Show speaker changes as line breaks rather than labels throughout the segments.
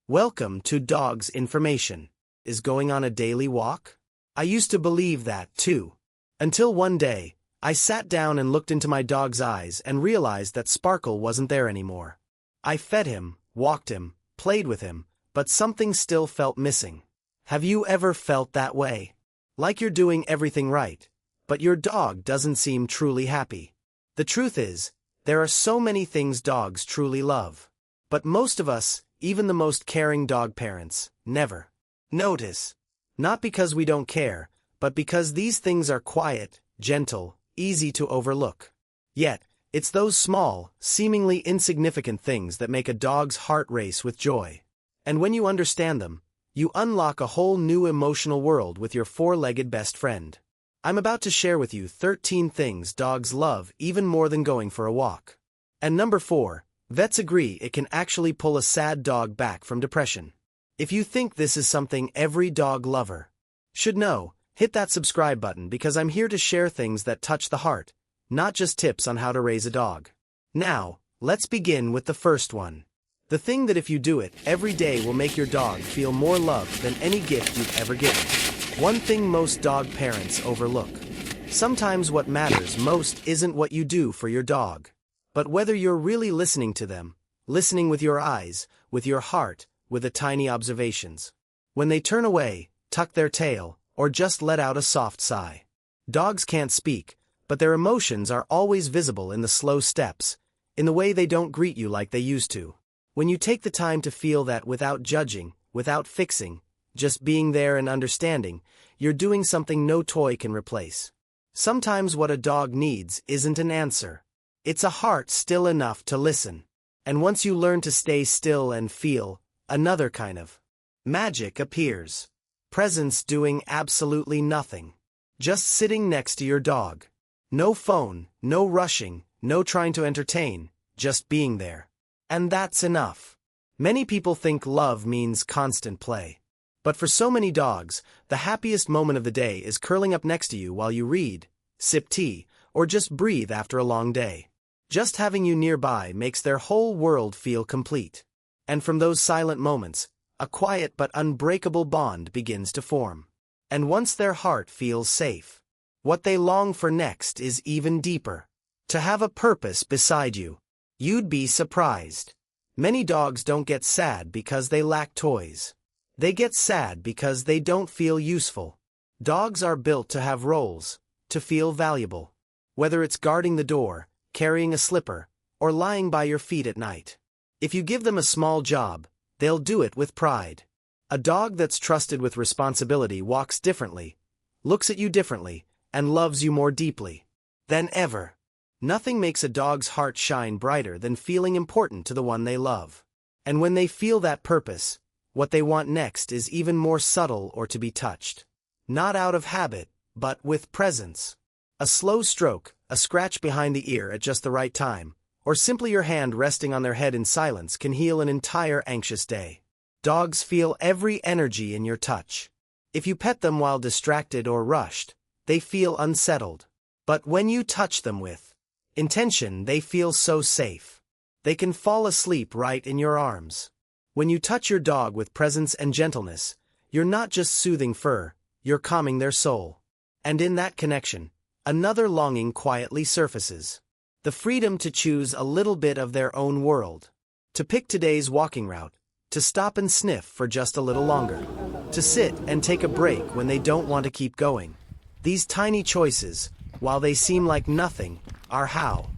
Welcome to Dogs Information. Is going on a daily walk? I used to believe that too. Until one day, I sat down and looked into my dog's eyes and realized that Sparkle wasn't there anymore. I fed him, walked him, played with him, but something still felt missing. Have you ever felt that way? Like you're doing everything right, but your dog doesn't seem truly happy. The truth is, there are so many things dogs truly love. But most of us, even the most caring dog parents, never notice. Not because we don't care, but because these things are quiet, gentle, easy to overlook. Yet, it's those small, seemingly insignificant things that make a dog's heart race with joy. And when you understand them, you unlock a whole new emotional world with your four-legged best friend. I'm about to share with you 13 things dogs love even more than going for a walk. And number 4, vets agree it can actually pull a sad dog back from depression. If you think this is something every dog lover should know, hit that subscribe button because I'm here to share things that touch the heart, not just tips on how to raise a dog. Now, let's begin with the first one. The thing that if you do it every day will make your dog feel more loved than any gift you've ever given. One thing most dog parents overlook. Sometimes what matters most isn't what you do for your dog, but whether you're really listening to them, listening with your eyes, with your heart, with the tiny observations. When they turn away, tuck their tail, or just let out a soft sigh. Dogs can't speak, but their emotions are always visible in the slow steps, in the way they don't greet you like they used to. When you take the time to feel that without judging, without fixing, just being there and understanding, you're doing something no toy can replace. Sometimes what a dog needs isn't an answer. It's a heart still enough to listen. And once you learn to stay still and feel, another kind of magic appears. Presence doing absolutely nothing. Just sitting next to your dog. No phone, no rushing, no trying to entertain, just being there. And that's enough. Many people think love means constant play. But for so many dogs, the happiest moment of the day is curling up next to you while you read, sip tea, or just breathe after a long day. Just having you nearby makes their whole world feel complete. And from those silent moments, a quiet but unbreakable bond begins to form. And once their heart feels safe, what they long for next is even deeper. To have a purpose beside you. You'd be surprised. Many dogs don't get sad because they lack toys. They get sad because they don't feel useful. Dogs are built to have roles, to feel valuable. Whether it's guarding the door, carrying a slipper, or lying by your feet at night. If you give them a small job, they'll do it with pride. A dog that's trusted with responsibility walks differently, looks at you differently, and loves you more deeply than ever. Nothing makes a dog's heart shine brighter than feeling important to the one they love. And when they feel that purpose, what they want next is even more subtle or to be touched. Not out of habit, but with presence. A slow stroke, a scratch behind the ear at just the right time, or simply your hand resting on their head in silence can heal an entire anxious day. Dogs feel every energy in your touch. If you pet them while distracted or rushed, they feel unsettled. But when you touch them with intention, they feel so safe. They can fall asleep right in your arms. When you touch your dog with presence and gentleness, you're not just soothing fur, you're calming their soul. And in that connection, another longing quietly surfaces. The freedom to choose a little bit of their own world. To pick today's walking route, to stop and sniff for just a little longer. To sit and take a break when they don't want to keep going. These tiny choices, while they seem like nothing, are how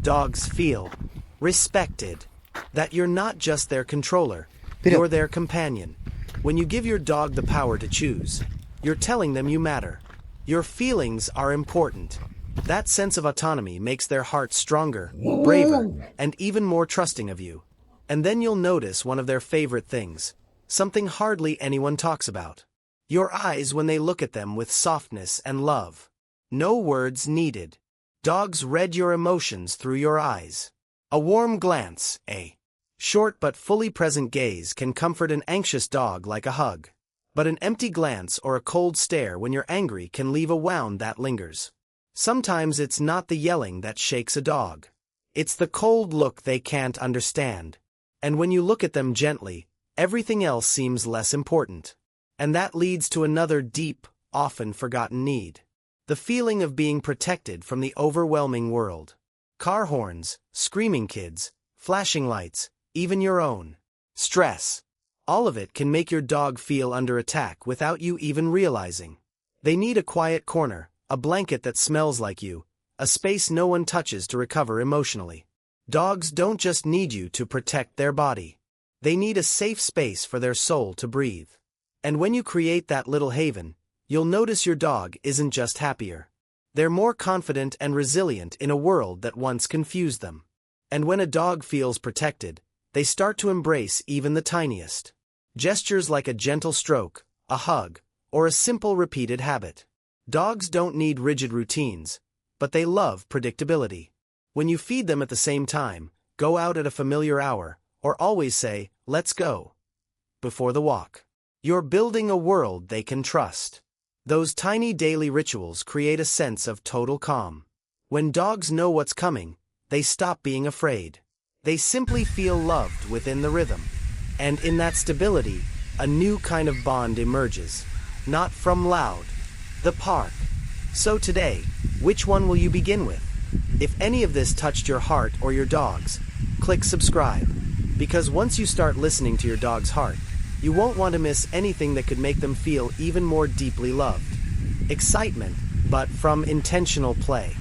dogs feel respected. That you're not just their controller, you're their companion. When you give your dog the power to choose, you're telling them you matter. Your feelings are important. That sense of autonomy makes their heart stronger, braver, and even more trusting of you. And then you'll notice one of their favorite things, something hardly anyone talks about. Your eyes when they look at them with softness and love. No words needed. Dogs read your emotions through your eyes. A warm glance, a short but fully present gaze can comfort an anxious dog like a hug. But an empty glance or a cold stare when you're angry can leave a wound that lingers. Sometimes it's not the yelling that shakes a dog. It's the cold look they can't understand. And when you look at them gently, everything else seems less important. And that leads to another deep, often forgotten need. The feeling of being protected from the overwhelming world. Car horns, screaming kids, flashing lights, even your own stress. All of it can make your dog feel under attack without you even realizing. They need a quiet corner, a blanket that smells like you, a space no one touches to recover emotionally. Dogs don't just need you to protect their body. They need a safe space for their soul to breathe. And when you create that little haven, you'll notice your dog isn't just happier. They're more confident and resilient in a world that once confused them. And when a dog feels protected, they start to embrace even the tiniest gestures, like a gentle stroke, a hug, or a simple repeated habit. Dogs don't need rigid routines, but they love predictability. When you feed them at the same time, go out at a familiar hour, or always say, "Let's go," before the walk, you're building a world they can trust. Those tiny daily rituals create a sense of total calm. When dogs know what's coming, they stop being afraid. They simply feel loved within the rhythm. And in that stability, a new kind of bond emerges. Not from loud, the park. So today, which one will you begin with? If any of this touched your heart or your dog's, click subscribe. Because once you start listening to your dog's heart, you won't want to miss anything that could make them feel even more deeply loved. Excitement, but from intentional play.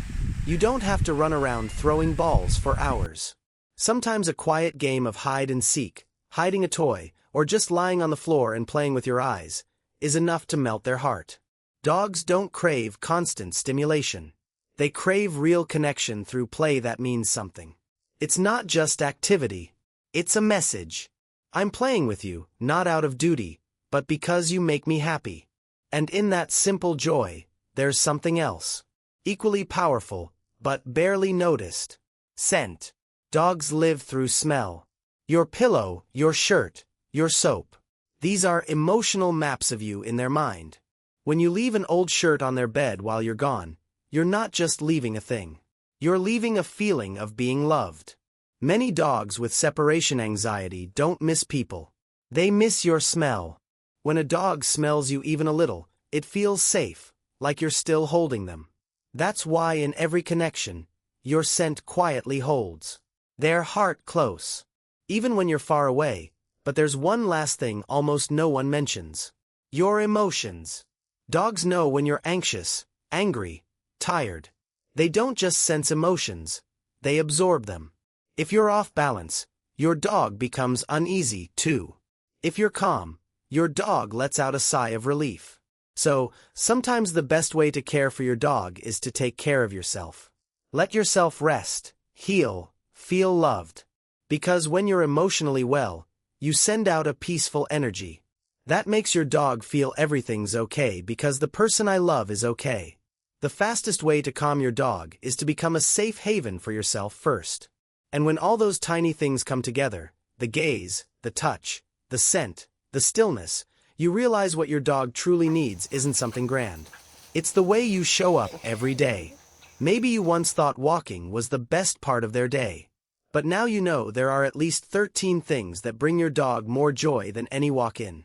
You don't have to run around throwing balls for hours. Sometimes a quiet game of hide and seek, hiding a toy, or just lying on the floor and playing with your eyes, is enough to melt their heart. Dogs don't crave constant stimulation. They crave real connection through play that means something. It's not just activity. It's a message. I'm playing with you, not out of duty, but because you make me happy. And in that simple joy, there's something else. Equally powerful, but barely noticed. Scent. Dogs live through smell. Your pillow, your shirt, your soap. These are emotional maps of you in their mind. When you leave an old shirt on their bed while you're gone, you're not just leaving a thing. You're leaving a feeling of being loved. Many dogs with separation anxiety don't miss people. They miss your smell. When a dog smells you even a little, it feels safe, like you're still holding them. That's why in every connection, your scent quietly holds their heart close. Even when you're far away, but there's one last thing almost no one mentions. Your emotions. Dogs know when you're anxious, angry, tired. They don't just sense emotions, they absorb them. If you're off balance, your dog becomes uneasy too. If you're calm, your dog lets out a sigh of relief. So, sometimes the best way to care for your dog is to take care of yourself. Let yourself rest, heal, feel loved. Because when you're emotionally well, you send out a peaceful energy. That makes your dog feel everything's okay because the person I love is okay. The fastest way to calm your dog is to become a safe haven for yourself first. And when all those tiny things come together, the gaze, the touch, the scent, the stillness, you realize what your dog truly needs isn't something grand. It's the way you show up every day. Maybe you once thought walking was the best part of their day. But now you know there are at least 13 things that bring your dog more joy than any walk-in.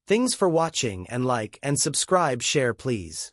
Things for watching and like and subscribe, share please.